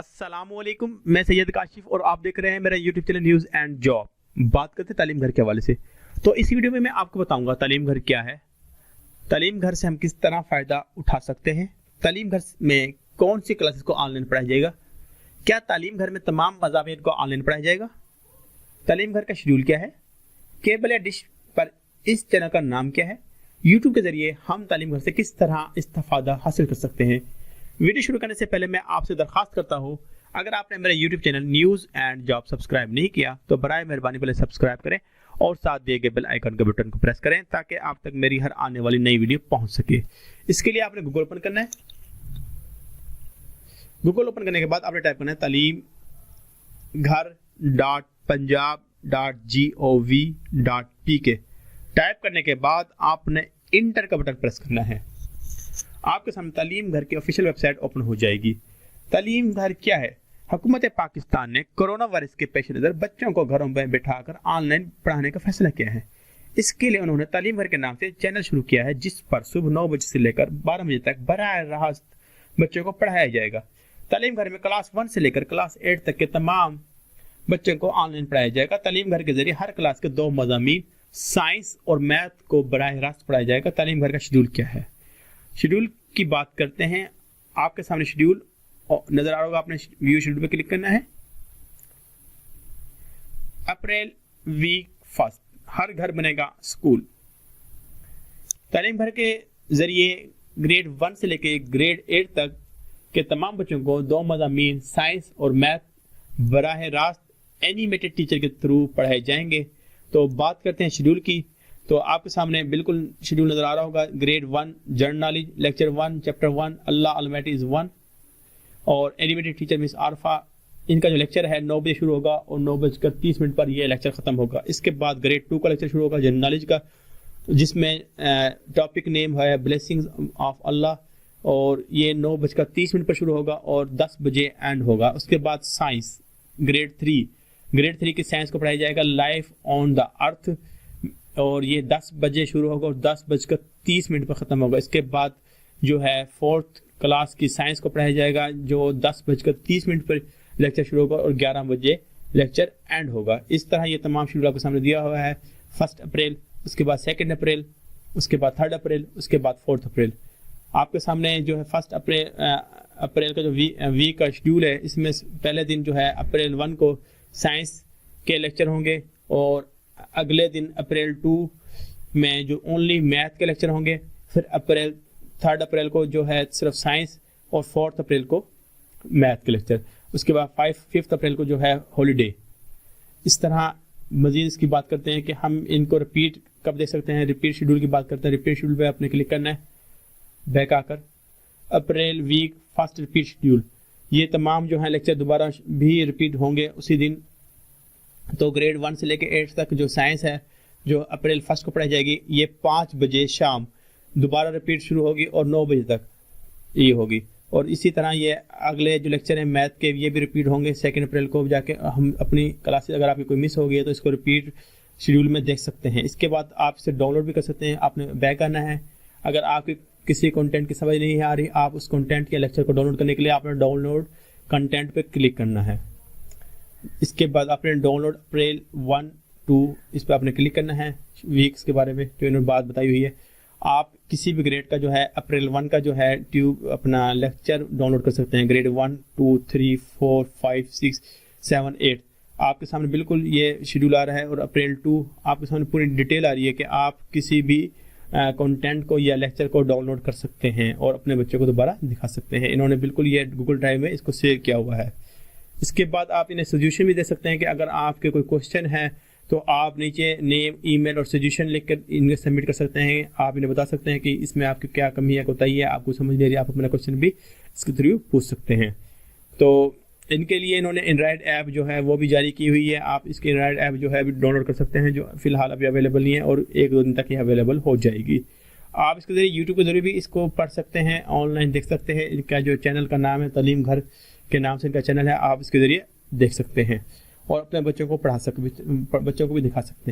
अस्सलाम वालेकुम, मैं सैयद काशिफ और आप देख रहे हैं मेरा YouTube channel news and job. बात करते हैं तालीम घर के हवाले से। तो इस वीडियो में मैं आपको बताऊंगा तालीम घर क्या है, तालीम घर से हम किस तरह फ़ायदा उठा सकते हैं, तालीम घर में कौन सी क्लासेस को ऑनलाइन पढ़ाया जाएगा, क्या तालीम घर में तमाम मज़ामीन को ऑनलाइन पढ़ाया जाएगा, तालीम घर का शेड्यूल क्या है, केबल या डिश पर इस चैनल का नाम क्या है, यूट्यूब के ज़रिए हम तालीम घर से किस तरह इस्तिफ़ादा हासिल कर सकते हैं। वीडियो शुरू करने से पहले मैं आपसे दरख्वास्त करता हूँ, अगर आपने मेरा YouTube channel news and job subscribe नहीं किया तो बराए मेहरबानी पहले सब्सक्राइब करें और साथ दिए गए बेल आइकन के बटन को प्रेस करें ताकि आप तक मेरी हर आने वाली नई वीडियो पहुंच सके। इसके लिए आपने गूगल ओपन करना है। गूगल ओपन करने के बाद आपने टाइप करना है talimghar.punjab.gov.pk। टाइप करने के बाद आपने इंटर का बटन प्रेस करना है। आपके सामने तालीम घर की ऑफिशियल वेबसाइट ओपन हो जाएगी। तालीम घर क्या है? हुकूमत पाकिस्तान ने कोरोना वायरस के पेश नज़र बच्चों को घरों में बिठाकर ऑनलाइन पढ़ाने का फैसला किया है। इसके लिए उन्होंने तालीम घर के नाम से चैनल शुरू किया है, जिस पर सुबह 9 बजे से लेकर 12 बजे तक बराह रास्त बच्चों को पढ़ाया जाएगा। तालीम घर में क्लास 1 से लेकर क्लास 8 तक के तमाम बच्चों को ऑनलाइन पढ़ाया जाएगा। तालीम घर के जरिए हर क्लास के 2 मज़ामीन साइंस और मैथ को बराह रास्त पढ़ाया जाएगा। तालीम घर का शेड्यूल क्या है? शेड्यूल की बात करते हैं। आपके सामने शेड्यूल नजर आ रहा होगा, आपने व्यू शेड्यूल पे क्लिक करना है। अप्रैल वीक फर्स्ट, हर घर बनेगा स्कूल। तालीम घर के जरिए ग्रेड 1 से लेकर ग्रेड 8 तक के तमाम बच्चों को 2 मज़ामीन साइंस और मैथ बराह रास्त एनिमेटेड टीचर के थ्रू पढ़ाए जाएंगे। तो बात करते हैं शेड्यूल की। तो आपके सामने बिल्कुल शेड्यूल नजर आ रहा होगा। Grade 1 general knowledge lecture 1 chapter 1 Allah almighty is 1 और एनिमेटेड टीचर मिस आरफा। इनका जो लेक्चर है 9 बजे शुरू होगा और 9:30 पर यह लेक्चर खत्म होगा। इसके बाद ग्रेड 2 का लेक्चर शुरू होगा जनरल नॉलेज का, जिसमें टॉपिक नेम है ब्लेसिंग्स ऑफ अल्लाह और ये 9:30 पर शुरू होगा और 10 बजे एंड होगा। उसके बाद साइंस ग्रेड 3 की साइंस को पढ़ाया जाएगा लाइफ ऑन द अर्थ और ये 10 बजे शुरू होगा और 10:30 पर ख़त्म होगा। इसके बाद जो है 4th क्लास की साइंस को पढ़ाया जाएगा, जो 10:30 पर लेक्चर शुरू होगा और 11 बजे लेक्चर एंड होगा। इस तरह ये तमाम शेड्यूल आपके सामने दिया हुआ है। 1 अप्रैल, उसके बाद 2 अप्रैल, उसके बाद 3 अप्रैल, उसके बाद 4 अप्रैल। आपके सामने जो है 1 अप्रैल का जो वीक का शेड्यूल है, इसमें पहले दिन जो है अप्रैल 1 को साइंस के लेक्चर होंगे और अगले दिन अप्रैल 2 में जो ओनली मैथ के लेक्चर होंगे। फिर 3 अप्रैल को जो है सिर्फ साइंस और 4 अप्रैल को मैथ के लेक्चर। उसके बाद 5 अप्रैल को जो है हॉलीडे। इस तरह मजीद इसकी बात करते हैं कि हम इनको रिपीट कब देख सकते हैं। रिपीट शेड्यूल की बात करते हैं। रिपीट शेड्यूल पे आपने क्लिक करना है, बैक आकर अप्रैल वीक फर्स्ट रिपीट शेड्यूल। ये तमाम जो है लेक्चर दोबारा भी रिपीट होंगे उसी दिन। तो ग्रेड 1 से लेकर 8 तक जो साइंस है जो अप्रैल 1 को पढ़ाई जाएगी, ये 5 बजे शाम दोबारा रिपीट शुरू होगी और 9 बजे तक ये होगी। और इसी तरह ये अगले जो लेक्चर हैं मैथ के, ये भी रिपीट होंगे 2 अप्रैल को जाके। हम अपनी क्लासेस अगर आपकी कोई मिस हो गई है तो इसको रिपीट शेड्यूल में देख सकते हैं। इसके बाद आप इसे डाउनलोड भी कर सकते हैं। आपने बैक आना है। अगर आपकी किसी कंटेंट की समझ नहीं आ रही, आप उस कंटेंट या लेक्चर को डाउनलोड करने के लिए आपने डाउनलोड कंटेंट पे क्लिक करना है। इसके बाद आपने डाउनलोड अप्रैल 1 2 इस पर आपने क्लिक करना है। वीक्स के बारे में जो इन्होंने बात बताई हुई है, आप किसी भी ग्रेड का जो है अप्रैल 1 का जो है ट्यूब अपना लेक्चर डाउनलोड कर सकते हैं। ग्रेड 1 2 3 4 5 6 7 8 आपके सामने बिल्कुल ये शेड्यूल आ रहा है। और अप्रैल 2 आपके सामने पूरी डिटेल आ रही है कि आप किसी भी कंटेंट को या लेक्चर को डाउनलोड कर सकते हैं और अपने बच्चों को दोबारा दिखा सकते हैं। इन्होंने बिल्कुल ये गूगल ड्राइव में इसको सेव किया हुआ है। इसके बाद आप इन्हें सजेशन भी दे सकते हैं कि अगर आपके कोई क्वेश्चन है तो आप नीचे नेम ईमेल और सजेशन लिखकर इन्हें सबमिट कर सकते हैं। आप इन्हें बता सकते हैं कि इसमें आपकी क्या कमी है, कोताही है, आपको समझ नहीं रही, आप अपना क्वेश्चन भी इसके थ्रू पूछ सकते हैं। तो इनके लिए इन्होंने एंड्रॉयड ऐप जो है वो भी जारी की हुई है। आप इसकी एंड्रॉयड ऐप जो है डाउनलोड कर सकते हैं, जो फिलहाल अभी अवेलेबल नहीं है और 1-2 दिन तक ये अवेलेबल हो जाएगी। आप इसके जरिए यूट्यूब के जरिए भी इसको पढ़ सकते हैं, ऑनलाइन देख सकते हैं। इनका जो चैनल का नाम है तालीम घर के नाम से इनका चैनल है, आप इसके जरिए देख सकते हैं और अपने बच्चों को भी दिखा सकते हैं।